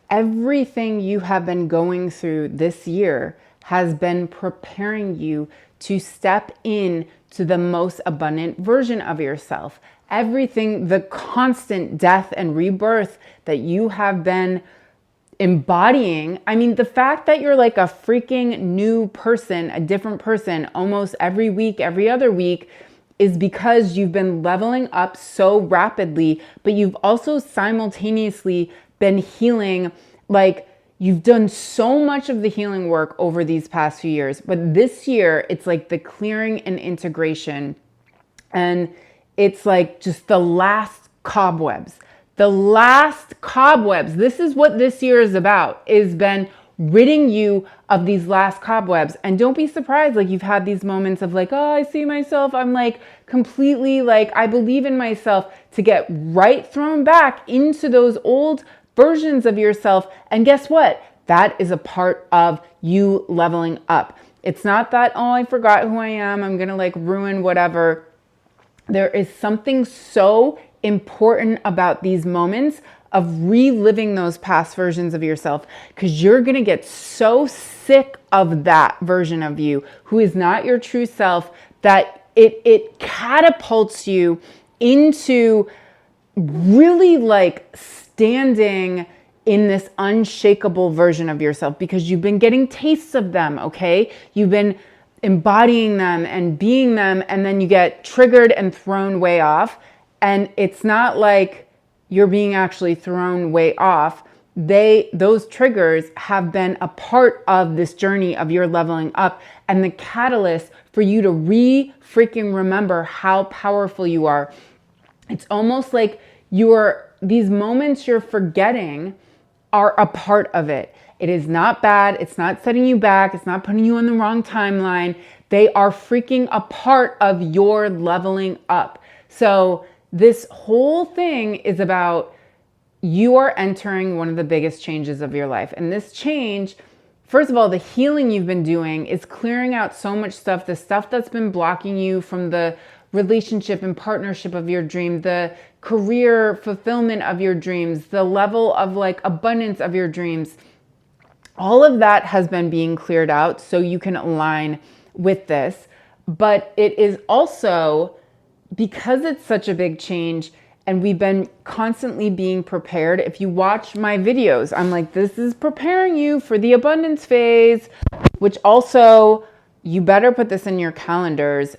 Everything you have been going through this year has been preparing you to step in to the most abundant version of yourself. Everything, the constant death and rebirth that you have been embodying. I mean, the fact that you're like a freaking new person, a different person almost every week, every other week, is because you've been leveling up so rapidly, but you've also simultaneously been healing. Like, you've done so much of the healing work over these past few years, but this year it's like the clearing and integration. And it's like just the last cobwebs. The last cobwebs. This is what this year is about, is been ridding you of these last cobwebs. And don't be surprised, like you've had these moments of like, oh, I see myself. I'm like completely like, I believe in myself, to get right thrown back into those old versions of yourself. And guess what? That is a part of you leveling up. It's not that, oh, I forgot who I am, I'm going to like ruin whatever. There is something so important about these moments of reliving those past versions of yourself, because you're going to get so sick of that version of you who is not your true self that it catapults you into really like standing in this unshakable version of yourself, because you've been getting tastes of them, okay? You've been embodying them and being them, and then you get triggered and thrown way off. And it's not like you're being actually thrown way off. Those triggers have been a part of this journey of your leveling up, and the catalyst for you to freaking remember how powerful you are. It's almost like these moments you're forgetting are a part of it. It is not bad. It's not setting you back. It's not putting you on the wrong timeline. They are freaking a part of your leveling up. So this whole thing is about, you are entering one of the biggest changes of your life. And this change, first of all, the healing you've been doing is clearing out so much stuff, the stuff that's been blocking you from the relationship and partnership of your dream, the career fulfillment of your dreams, the level of like abundance of your dreams. All of that has been being cleared out so you can align with this. But it is also, because it's such a big change and we've been constantly being prepared. If you watch my videos, I'm like, this is preparing you for the abundance phase, which also, you better put this in your calendars.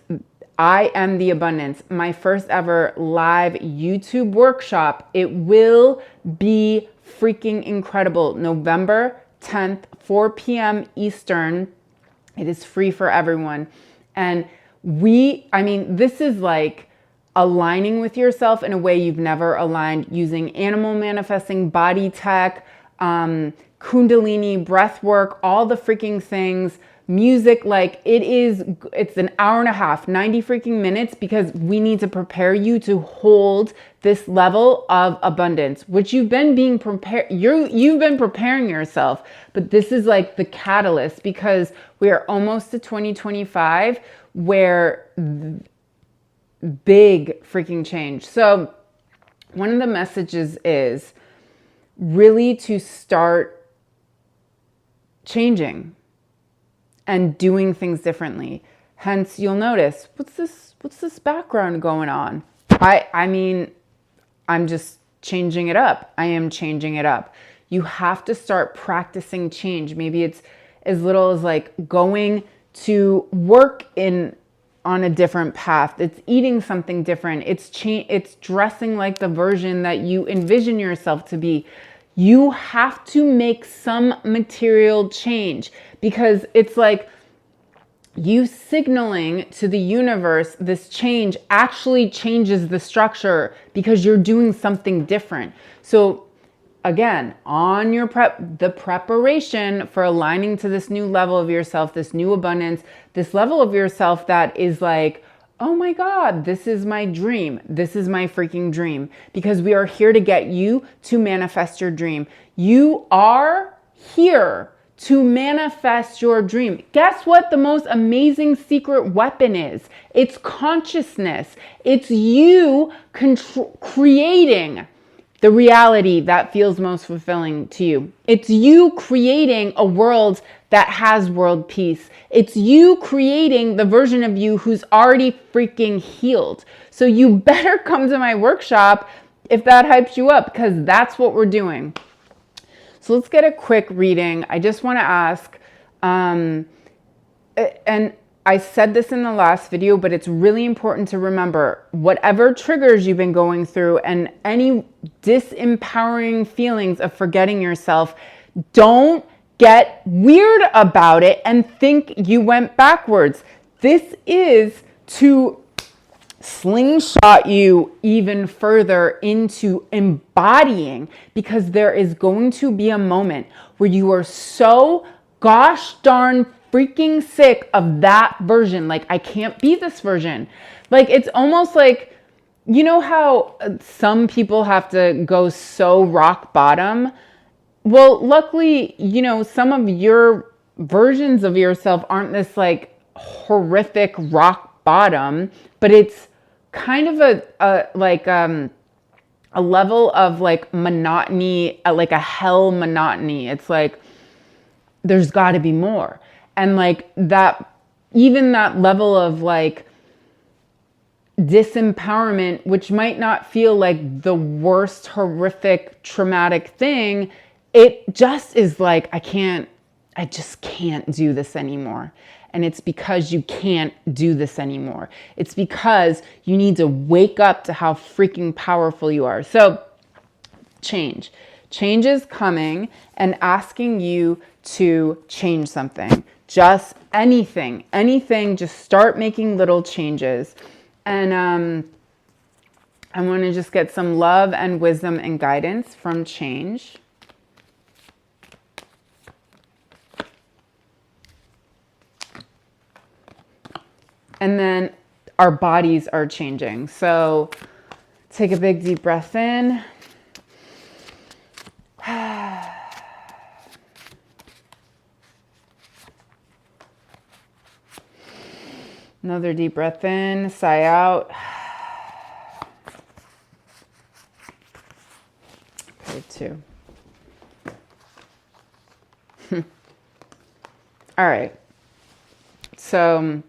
I Am the Abundance, my first ever live YouTube workshop. It will be freaking incredible. November 10th, 4 p.m. Eastern. It is free for everyone. And this is like aligning with yourself in a way you've never aligned, using animal manifesting, body tech, Kundalini, breath work, all the freaking things, music. Like it's an hour and a half, 90 freaking minutes, because we need to prepare you to hold this level of abundance, which you've been being prepared. You've been preparing yourself, but this is like the catalyst, because we are almost to 2025 where big freaking change. So one of the messages is really to start changing and doing things differently. Hence, you'll notice, what's this background going on? I'm just changing it up. I am changing it up. You have to start practicing change. Maybe it's as little as like going to work on a different path. It's eating something different. It's dressing like the version that you envision yourself to be. You have to make some material change, because it's like you signaling to the universe this change actually changes the structure, because you're doing something different. So again, on your the preparation for aligning to this new level of yourself, this new abundance, this level of yourself that is like, oh my God, this is my dream. This is my freaking dream. Because we are here to get you to manifest your dream. You are here to manifest your dream. Guess what the most amazing secret weapon is? It's consciousness. It's you creating the reality that feels most fulfilling to you. It's you creating a world that has world peace. It's you creating the version of you who's already freaking healed. So you better come to my workshop if that hypes you up, because that's what we're doing. So let's get a quick reading. I just want to ask, and I said this in the last video, but it's really important to remember whatever triggers you've been going through and any disempowering feelings of forgetting yourself, don't get weird about it and think you went backwards. This is to slingshot you even further into embodying, because there is going to be a moment where you are so gosh darn freaking sick of that version. Like, I can't be this version. Like, it's almost like, you know how some people have to go so rock bottom? Well, luckily, you know, some of your versions of yourself aren't this like horrific rock bottom, but it's kind of a level of like monotony, like a hell monotony. It's like, there's got to be more. And like that, even that level of like disempowerment, which might not feel like the worst horrific traumatic thing, it just is like, I just can't do this anymore. And it's because you can't do this anymore. It's because you need to wake up to how freaking powerful you are. So change is coming and asking you to change something. Just anything, just start making little changes. And I want to just get some love and wisdom and guidance from change. And then our bodies are changing. So take a big deep breath in. Another deep breath in, sigh out. Okay, 2. All right. So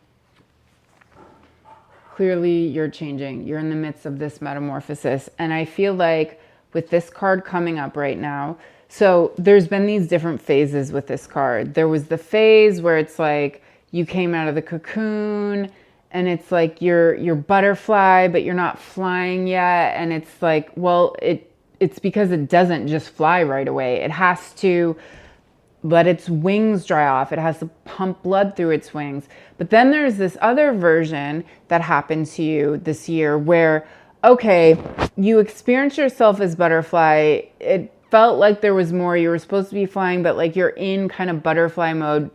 clearly you're changing. You're in the midst of this metamorphosis. And I feel like with this card coming up right now, so there's been these different phases with this card. There was the phase where it's like you came out of the cocoon and it's like you're butterfly, but you're not flying yet. And it's like, well, it's because it doesn't just fly right away. It has to let its wings dry off. It has to pump blood through its wings. But then there's this other version that happened to you this year where, okay, you experienced yourself as butterfly. It felt like there was more. You were supposed to be flying, but like you're in kind of butterfly mode.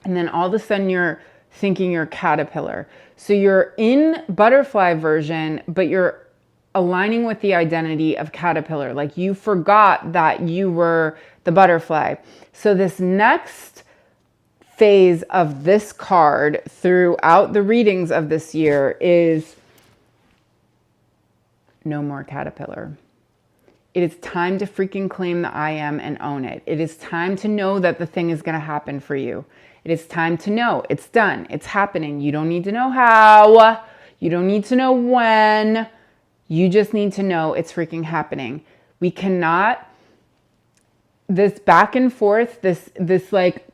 And then all of a sudden you're thinking you're caterpillar. So you're in butterfly version, but you're aligning with the identity of caterpillar. Like you forgot that you were the butterfly. So this next phase of this card throughout the readings of this year is no more caterpillar. It is time to freaking claim the I am and own it. It is time to know that the thing is going to happen for you. It is time to know it's done. It's happening. You don't need to know how. You don't need to know when. You just need to know it's freaking happening. We cannot, this back and forth, this like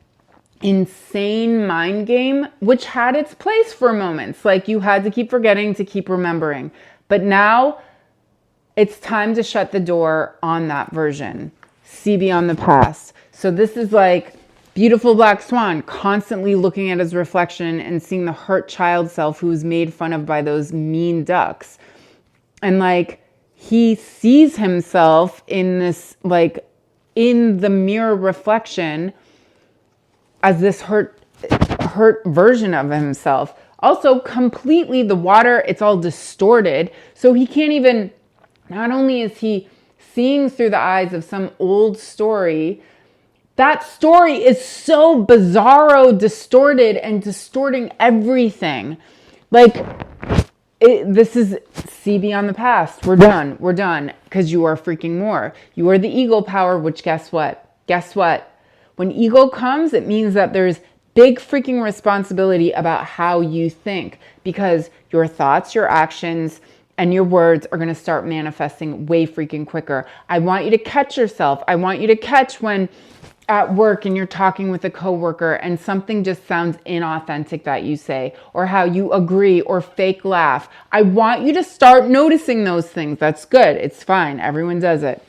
insane mind game, which had its place for moments. Like you had to keep forgetting to keep remembering. But now it's time to shut the door on that version. See beyond the past. So this is like beautiful black swan constantly looking at his reflection and seeing the hurt child self who's made fun of by those mean ducks. And like he sees himself in this, like in the mirror reflection as this hurt version of himself. Also completely the water, it's all distorted. So he can't even, not only is he seeing through the eyes of some old story, that story is so bizarro, distorted and distorting everything. Like This is see beyond the past. We're done. We're done. Because you are freaking more. You are the ego power, which guess what? Guess what? When ego comes, it means that there's big freaking responsibility about how you think, because your thoughts, your actions, and your words are going to start manifesting way freaking quicker. I want you to catch yourself. I want you to catch when at work and you're talking with a coworker and something just sounds inauthentic that you say, or how you agree or fake laugh. I want you to start noticing those things. That's good. It's fine. Everyone does it.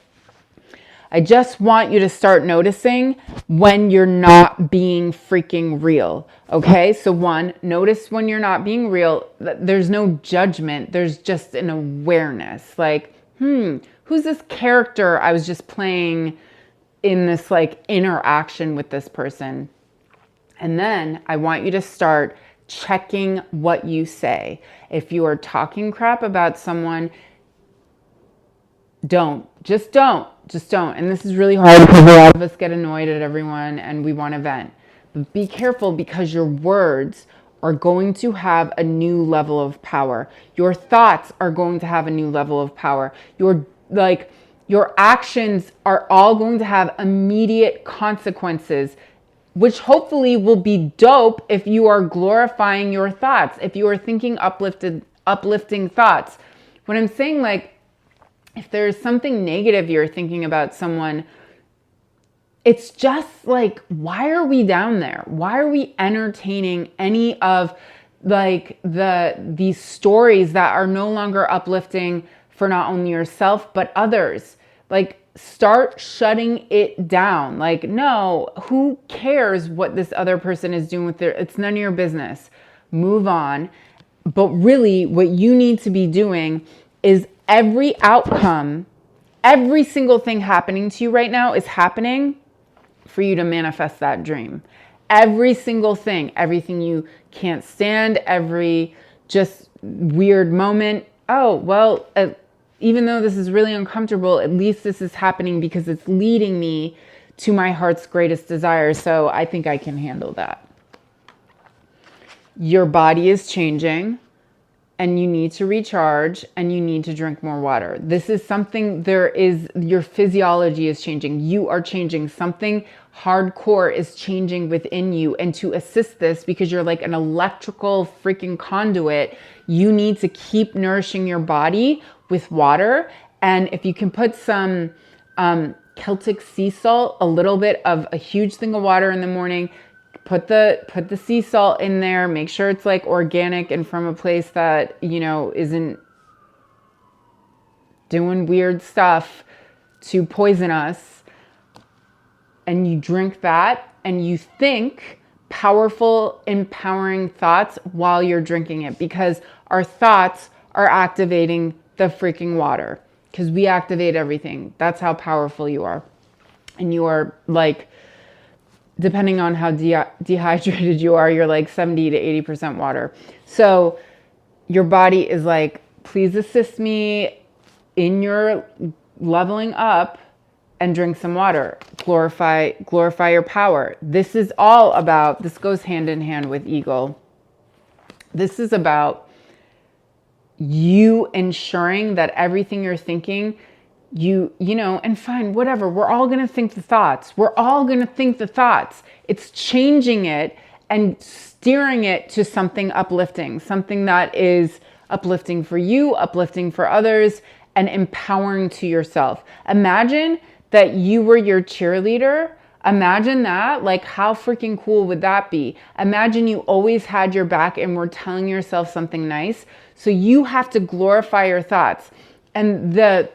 I just want you to start noticing when you're not being freaking real. Okay? So one, notice when you're not being real. There's no judgment. There's just an awareness. Like, who's this character I was just playing in this like interaction with this person? And then I want you to start checking what you say. If you are talking crap about someone, just don't. And this is really hard because a lot of us get annoyed at everyone and we want to vent. But be careful, because your words are going to have a new level of power. Your thoughts are going to have a new level of power. Your actions are all going to have immediate consequences, which hopefully will be dope if you are glorifying your thoughts, if you are thinking uplifting thoughts. When I'm saying, like, if there's something negative you're thinking about someone, it's just like, why are we down there? Why are we entertaining any of like these stories that are no longer uplifting for not only yourself, but others? Like, start shutting it down. Like, no, who cares what this other person is doing with their, it's none of your business. Move on. But really what you need to be doing is every outcome, every single thing happening to you right now is happening for you to manifest that dream. Every single thing, everything you can't stand, every just weird moment. Oh, well, even though this is really uncomfortable, at least this is happening because it's leading me to my heart's greatest desire. So I think I can handle that. Your body is changing and you need to recharge and you need to drink more water. This is something, your physiology is changing. You are changing. Something hardcore is changing within you. And to assist this, because you're like an electrical freaking conduit, you need to keep nourishing your body with water. And if you can put some Celtic sea salt, a little bit of a huge thing of water in the morning, put the sea salt in there, make sure it's like organic and from a place that, isn't doing weird stuff to poison us. And you drink that and you think powerful, empowering thoughts while you're drinking it, because our thoughts are activating the freaking water, because we activate everything. That's how powerful you are. And you are like, depending on how dehydrated you are, you're like 70 to 80% water. So your body is like, please assist me in your leveling up and drink some water. Glorify your power. This is all about, this goes hand in hand with ego. This is about you ensuring that everything you're thinking, and fine, whatever. We're all going to think the thoughts. It's changing it and steering it to something uplifting, something that is uplifting for you, uplifting for others, and empowering to yourself. Imagine that you were your cheerleader. Imagine that. Like, how freaking cool would that be? Imagine you always had your back and were telling yourself something nice. So you have to glorify your thoughts. And the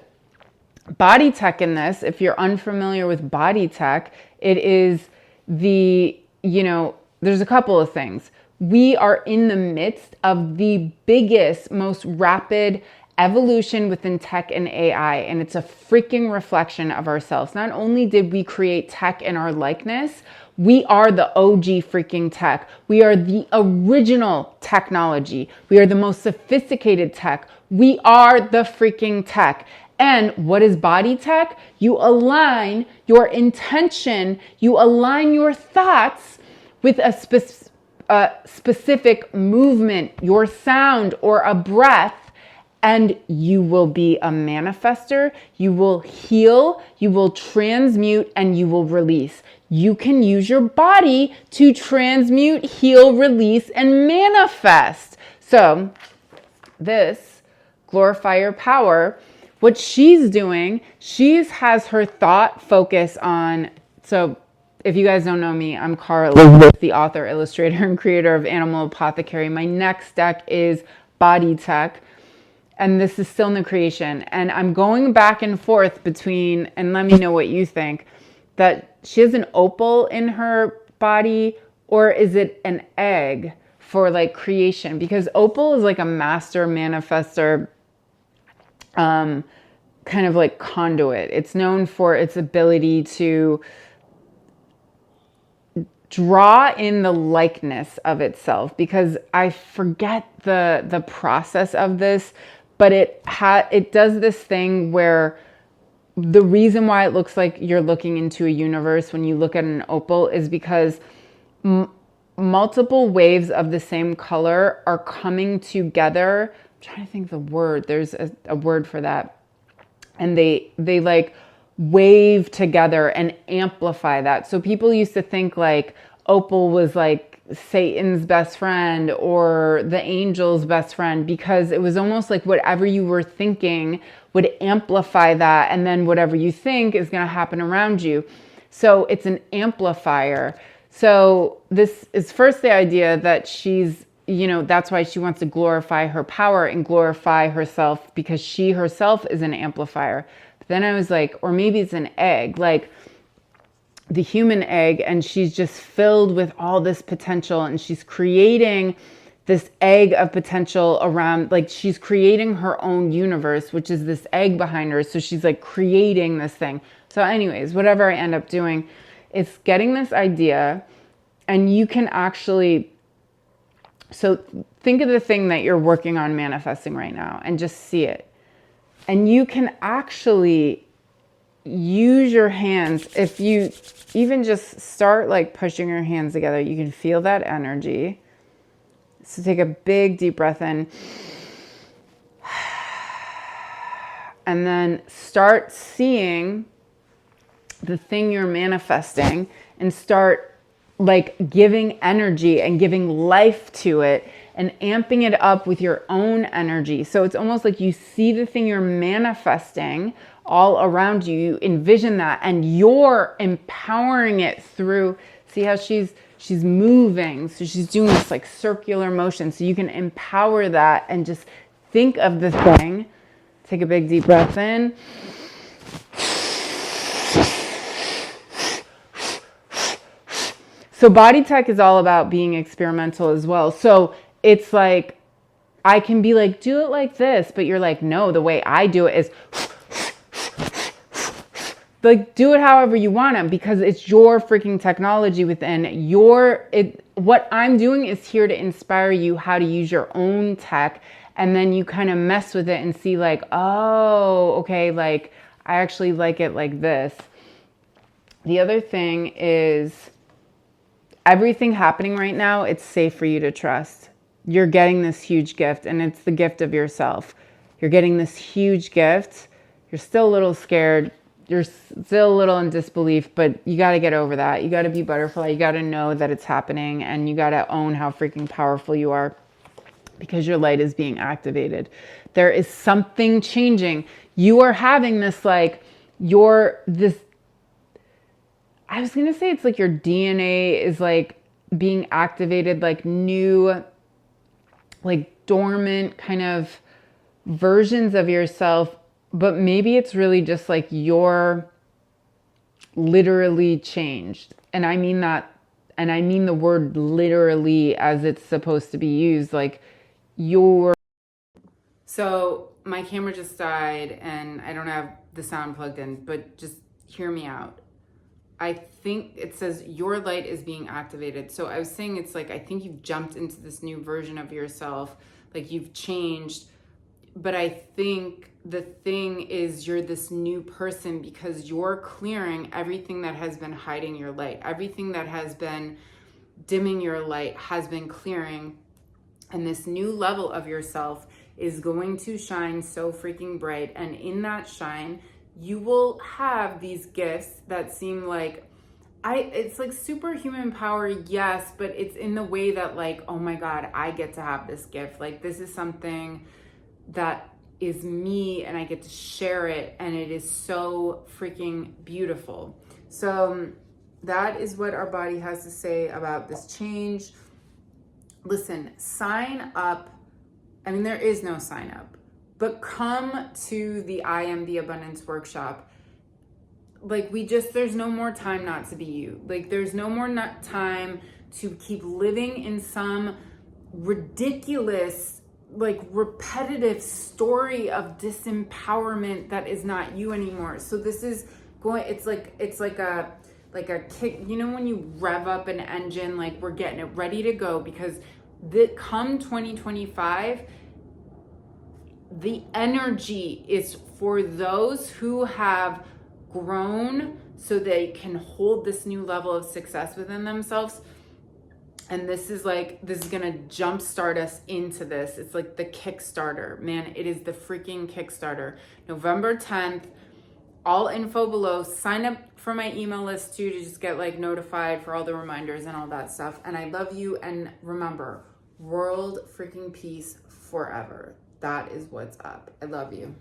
body tech in this, if you're unfamiliar with body tech, it is there's a couple of things. We are in the midst of the biggest, most rapid evolution within tech and AI, and it's a freaking reflection of ourselves. Not only did we create tech in our likeness, we are the OG freaking tech. We are the original technology. We are the most sophisticated tech. We are the freaking tech. And what is body tech? You align your intention, you align your thoughts with a a specific movement, your sound, or a breath, and you will be a manifester. You will heal, you will transmute, and you will release. You can use your body to transmute, heal, release, and manifest. So this glorify your power, what she's doing, she has her thought focus on, so if you guys don't know me, I'm Cara Elizabeth, the author, illustrator, and creator of Animal Apothecary. My next deck is Body Tech, and this is still in the creation. And I'm going back and forth between, and let me know what you think, that she has an opal in her body, or is it an egg for like creation? Because opal is like a master manifester, kind of like conduit. It's known for its ability to draw in the likeness of itself, because I forget the process of this, but it does this thing where the reason why it looks like you're looking into a universe when you look at an opal is because multiple waves of the same color are coming together. I'm trying to think of the word. There's a word for that. And they like wave together and amplify that. So people used to think like opal was like Satan's best friend or the angel's best friend, because it was almost like whatever you were thinking would amplify that, and then whatever you think is going to happen around you. So it's an amplifier. So this is first the idea that she's, that's why she wants to glorify her power and glorify herself, because she herself is an amplifier. But then I was like, or maybe it's an egg, like the human egg, and she's just filled with all this potential, and she's creating this egg of potential around, like she's creating her own universe, which is this egg behind her. So she's like creating this thing. So anyways, whatever I end up doing, it's getting this idea, and you can actually, so think of the thing that you're working on manifesting right now and just see it. And you can actually use your hands. If you even just start like pushing your hands together, you can feel that energy. So take a big deep breath in. And then start seeing the thing you're manifesting and start like giving energy and giving life to it and amping it up with your own energy. So it's almost like you see the thing you're manifesting all around you. You envision that, and you're empowering it through, see how she's moving. So she's doing this like circular motion. So you can empower that and just think of the thing. Take a big deep breath in. So Body Tech is all about being experimental as well. So it's like, I can be like, do it like this, but you're like, no, the way I do it is like, do it however you want to, because it's your freaking technology within what I'm doing is here to inspire you how to use your own tech. And then you kind of mess with it and see like, oh, okay, like I actually like it like this. The other thing is, everything happening right now, it's safe for you to trust. You're getting this huge gift, and it's the gift of yourself. You're getting this huge gift. You're still a little scared. You're still a little in disbelief, but you got to get over that. You got to be butterfly. You got to know that it's happening, and you got to own how freaking powerful you are, because your light is being activated. There is something changing. You are having this I was going to say it's like your DNA is like being activated, like new, like dormant kind of versions of yourself. But maybe it's really just like you're literally changed. And I mean that, and I mean the word literally as it's supposed to be used, like you're. So my camera just died and I don't have the sound plugged in, but just hear me out. I think it says your light is being activated. So I was saying it's like, I think you've jumped into this new version of yourself, like you've changed. But I think the thing is you're this new person because you're clearing everything that has been hiding your light, everything that has been dimming your light, has been clearing. And this new level of yourself is going to shine so freaking bright. And in that shine, you will have these gifts that seem like, it's like superhuman power, yes, but it's in the way that like, oh my God, I get to have this gift. Like this is something that is me and I get to share it, and it is so freaking beautiful. So that is what our body has to say about this change. Listen, sign up. I mean, there is no sign up, but come to the I Am the Abundance workshop. Like there's no more time not to be you. Like there's no more time to keep living in some ridiculous, like repetitive story of disempowerment that is not you anymore. So this is it's like a kick, you know, when you rev up an engine, like we're getting it ready to go, because come 2025, the energy is for those who have grown so they can hold this new level of success within themselves. And this is gonna jumpstart us into this. It's like the Kickstarter, man. It is the freaking Kickstarter. November 10th, all info below. Sign up for my email list too, to just get like notified for all the reminders and all that stuff. And I love you. And remember, world freaking peace forever. That is what's up. I love you.